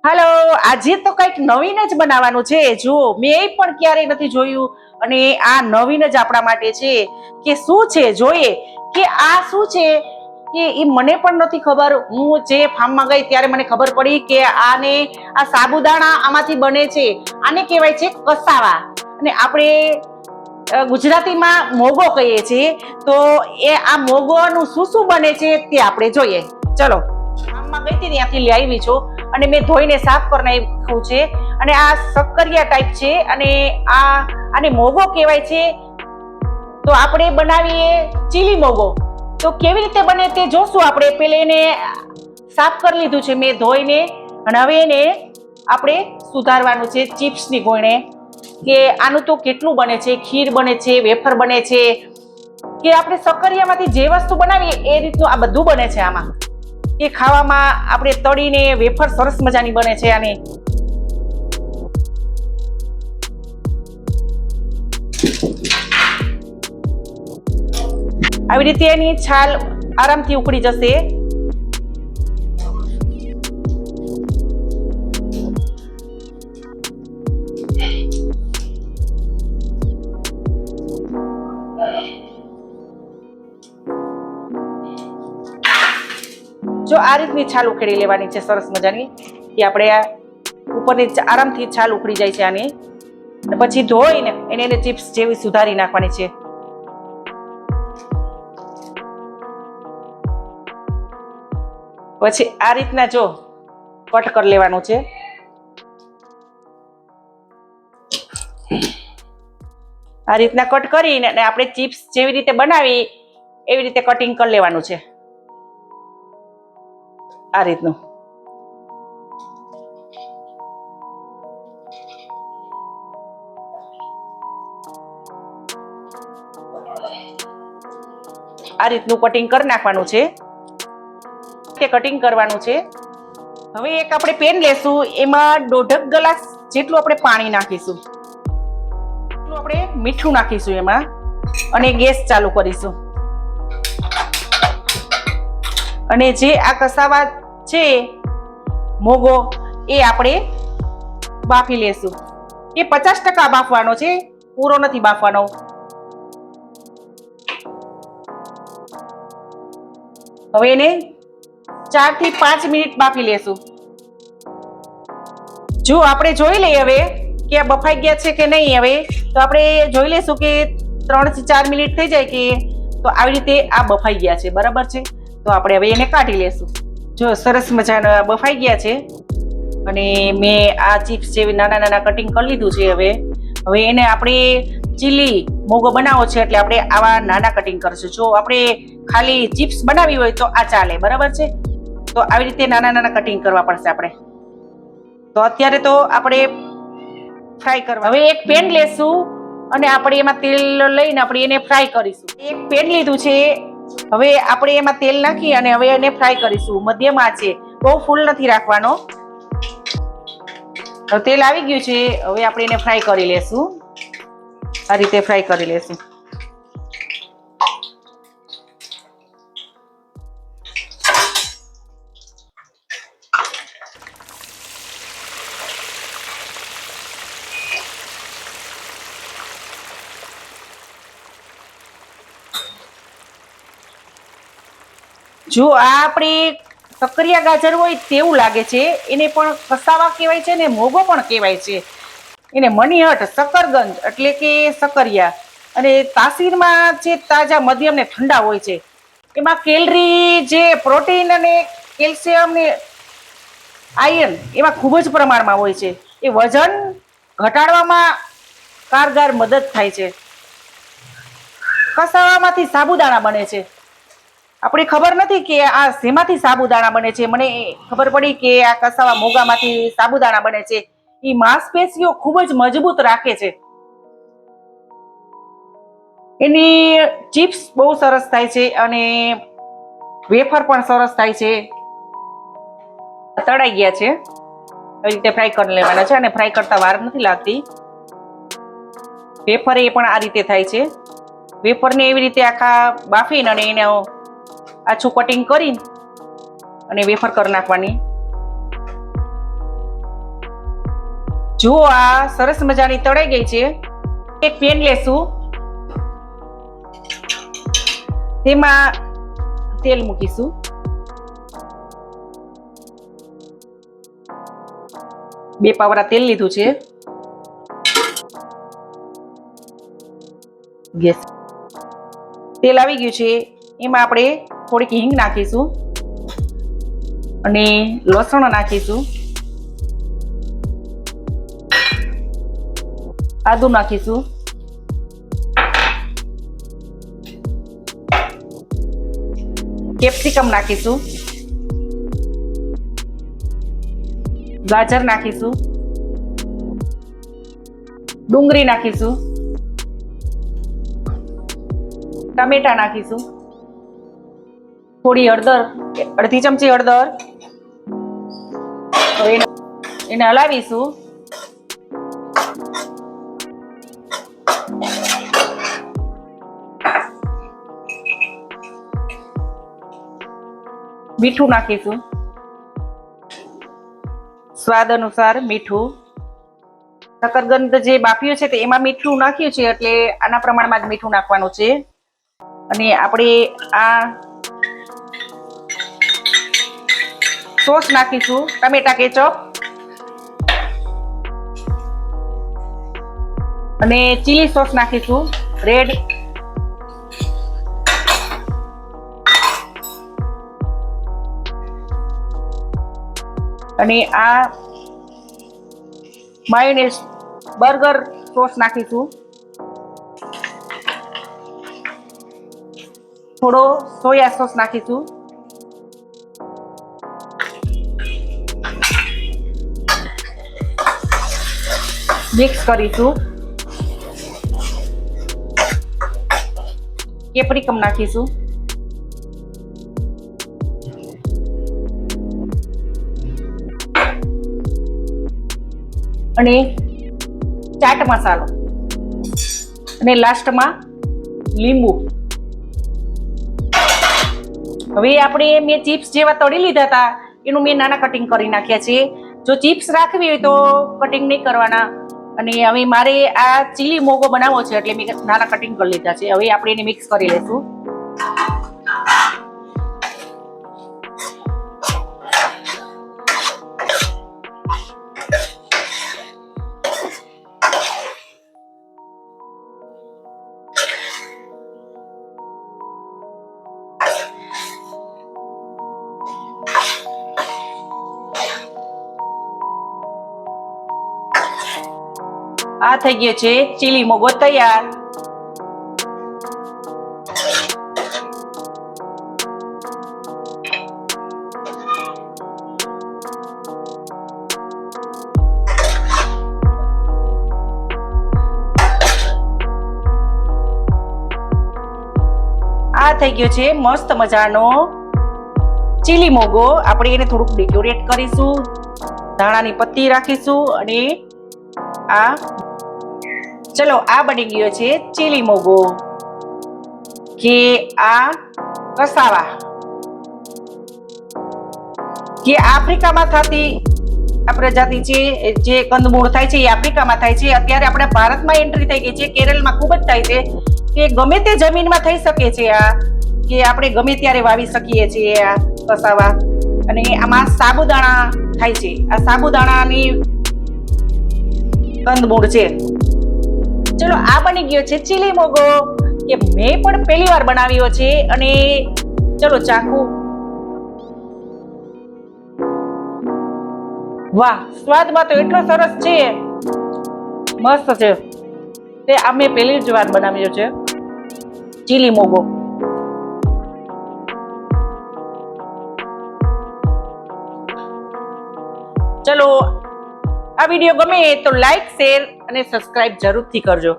હાલો, આજે તો કંઈક નવીન જ બનાવવાનું છે. જુઓ, મેં એ પણ ક્યારેય નથી જોયું અને આ નવીન જ આપણા માટે છે. કે શું છે જોઈએ કે આ શું છે કે એ મને પણ નથી ખબર. હું જે ફાર્મમાં ગઈ ત્યારે મને ખબર પડી કે આ સાબુદાણા આમાંથી બને છે. આને કહેવાય છે કસાવા. અને આપણે ગુજરાતીમાં મોગો કહીએ છીએ. તો એ આ મોગોનું શું શું બને છે તે આપણે જોઈએ. ચલો, ફાર્મમાં ગઈ હતી ત્યાંથી લઈ આવી છું અને મેં ધોઈને સાફ કરી નાખ્યું છે. અને આ શક્કરિયા ટાઈપ છે અને આને મોગો કહેવાય છે. તો આપણે બનાવીએ ચીલી મોગો. તો કેવી રીતે બને તે જોશું આપણે. પેલે એને સાફ કરી લીધું છે મેં ધોઈને, અને હવે એને આપણે સુધારવાનું છે ચિપ્સની ગોળણે. કે આનું તો કેટલું બને છે, ખીર બને છે, વેફર બને છે, કે આપણે શક્કરિયામાંથી જે વસ્તુ બનાવીએ એ રીતનું આ બધું બને છે આમાં. એ ખાવામાં આપણે તળીને વેફર સરસ મજાની બને છે આની. આવી રીતે એની છાલ આરામથી ઉકળી જશે. જો આ રીતની છાલ ઉખેડી લેવાની છે સરસ મજાની, કે આપણે આ ઉપરની આરામથી છાલ ઉખડી જાય છે આની. પછી ધોઈને એને ચિપ્સ જેવી સુધારી નાખવાની છે. પછી આ રીતના જો કટ કરી લેવાનું છે. આ રીતના કટ કરીને આપણે ચિપ્સ જેવી રીતે બનાવી એવી રીતે કટિંગ કરી લેવાનું છે. આ રીતનું આ રીતનું કટિંગ કરી નાખવાનું છે. કટિંગ કરવાનું છે. હવે એક આપણે પેન લેશું, એમાં 1.5 ગ્લાસ જેટલું આપણે પાણી નાખીશું. આપણે મીઠું નાખીશું એમાં અને ગેસ ચાલુ કરીશું. અને જે આ કસાવા છે મોગો એ આપણે બાફી લેશું. એ 50% બાફવાનો છે, પૂરો નથી બાફવાનો. હવે એને 4 થી 5 મિનિટ બાફી લેશું. જો આપણે જોઈ લઈએ હવે કે આ બફાઈ ગયા છે કે નહીં. હવે તો આપણે જોઈ લેશું કે 3 થી 4 મિનિટ થઈ જાય કે તો આવી રીતે આ બફાઈ ગયા છે. બરાબર છે. તો આપણે હવે એને કાઢી લેશું. જો સરસ મજાના બફાઈ ગયા છે અને મેં આ ચિપ્સ જેવી નાના નાના કટિંગ કરી લીધું છે. હવે એને આપણે ચીલી મોગો બનાવો છે એટલે આપણે આવા નાના કટિંગ કરશું. જો આપણે ખાલી ચિપ્સ બનાવી હોય તો આ ચાલે. બરાબર છે. તો આવી રીતે નાના નાના કટિંગ કરવા પડશે આપણે. તો અત્યારે તો આપણે ફ્રાય કરવા. હવે એક પેન લેશું અને આપણે એમાં તેલ લઈને આપણે એને ફ્રાય કરીશું. એક પેન લીધું છે. હવે આપણે એમાં તેલ નાખી અને હવે એને ફ્રાય કરીશું મધ્યમ આંચે. બહુ ફૂલ નથી રાખવાનો. તેલ આવી ગયું છે. હવે આપણે એને ફ્રાય કરી લેશું. આ રીતે ફ્રાય કરી લેશું. જો આ આપણી શક્કરિયા ગાજર હોય તેવું લાગે છે. એને પણ કસાવા કહેવાય છે ને મોગો પણ કહેવાય છે. એને મનીહટ, શકરગંજ એટલે કે શક્કરિયા. અને તાસીરમાં જે તાજા મધ્યમ ને ઠંડા હોય છે. એમાં કેલરી, જે પ્રોટીન અને કેલ્શિયમ ને આયર્ન એમાં ખૂબ જ પ્રમાણમાં હોય છે. એ વજન ઘટાડવામાં કારગર મદદ થાય છે. કસાવામાંથી સાબુદાણા બને છે. આપણે ખબર નથી કે આ શેમાંથી સાબુદાણા બને છે. મને ખબર પડી કે આ કસાવા મોગામાંથી સાબુદાણા બને છે. એ માંસપેશીઓ ખૂબ જ મજબૂત રાખે છે. એની ચિપ્સ બહુ સરસ થાય છે અને વેફર પણ સરસ થાય છે. તળાઈ ગયા છે. આવી રીતે ફ્રાય કરી લેવાના છે અને ફ્રાય કરતા વાર નથી લાગતી. વેફર એ પણ આ રીતે થાય છે. વેફરને એવી રીતે આખા બાફીને અને એને આછું કટિંગ કરી અને વેફર કરી નાખવાની. જો આ સરસ મજાની તળાઈ ગઈ છે. એક પેન લેશું, તેમાં તેલ મૂકીશું. બે પાવડા તેલ લીધું છે. ગેસ તેલ આવી ગયું છે. એમાં આપણે થોડીક હિંગ નાખીશું અને લસણ નાખીશું, આદુ નાખીશું, કેપ્સિકમ નાખીશું, ગાજર નાખીશું, ડુંગળી નાખીશું, ટામેટા નાખીશું, થોડી હળદર, અડધી ચમચી હળદર. હવે એને હલાવીશું. મીઠું નાખીશું, સ્વાદ અનુસાર મીઠું. શકરગંધ જે બાફ્યું છે તે એમાં મીઠું નાખ્યું છે, એટલે આના પ્રમાણમાં જ મીઠું નાખવાનું છે. અને આપણે આ સોસ નાખીશું, ટમેટા કેચપ અને ચીલી સોસ નાખીશું, રેડ. અને આ માયોનેઝ બર્ગર સોસ નાખીશું, થોડો સોયા સોસ નાખીશું, મિક્સ કરીશું. કેપ્સિકમ નાખીશું, અને ચાટ મસાલો, અને લાસ્ટમાં લીંબુ. હવે આપણે મેં ચિપ્સ જેવા તળી લીધા હતા એનું મેં નાના કટિંગ કરી નાખ્યા છે. જો ચિપ્સ રાખવી હોય તો કટિંગ નહીં કરવાના. અને હવે મારે આ ચીલી મોગો બનાવવો છે એટલે મેં નાના કટિંગ કરી લીધા છે. હવે આપણે એને મિક્સ કરી લઈશું. આ થઈ ગયો છે ચીલી મોગો તૈયાર. આ થઈ ગયો છે મસ્ત મજાનો ચીલી મોગો. આપણે એને થોડુંક ડેકોરેટ કરીશું, ધાણાની પત્તી રાખીશું અને આ ચલો આ બની ગયો છે ચીલી મોગો. કે આ કસાવા કે આફ્રિકામાં થતી આ પ્રજાતિ છે, જે કંદમૂળ થાય છે એ આફ્રિકામાં થાય છે. અત્યારે આપણે ભારતમાં એન્ટ્રી થઈ ગઈ છે. કેરળમાં ખૂબ જ થાય છે કે ગમે તે જમીનમાં થઈ શકે છે. આ કે આપણે ગમે ત્યારે વાવી શકીએ છીએ આ કસાવા. અને આમાં સાબુદાણા થાય છે. આ સાબુદાણાની કંદમૂળ છે. ચલો આ બની ગયો છે ચીલી મોગો, કે મેં પણ પહેલી વાર બનાવ્યો છે. અને ચલો ચાખું. વાહ, સ્વાદમાં તો એટલો સરસ છે, મસ્ત છે. તે આ મેં પહેલી જ વાર બનાવ્યો છે ચીલી મોગો. ચલો આ વિડીયો ગમે તો લાઈક, શેર અને સબસ્ક્રાઇબ જરૂરથી કરજો.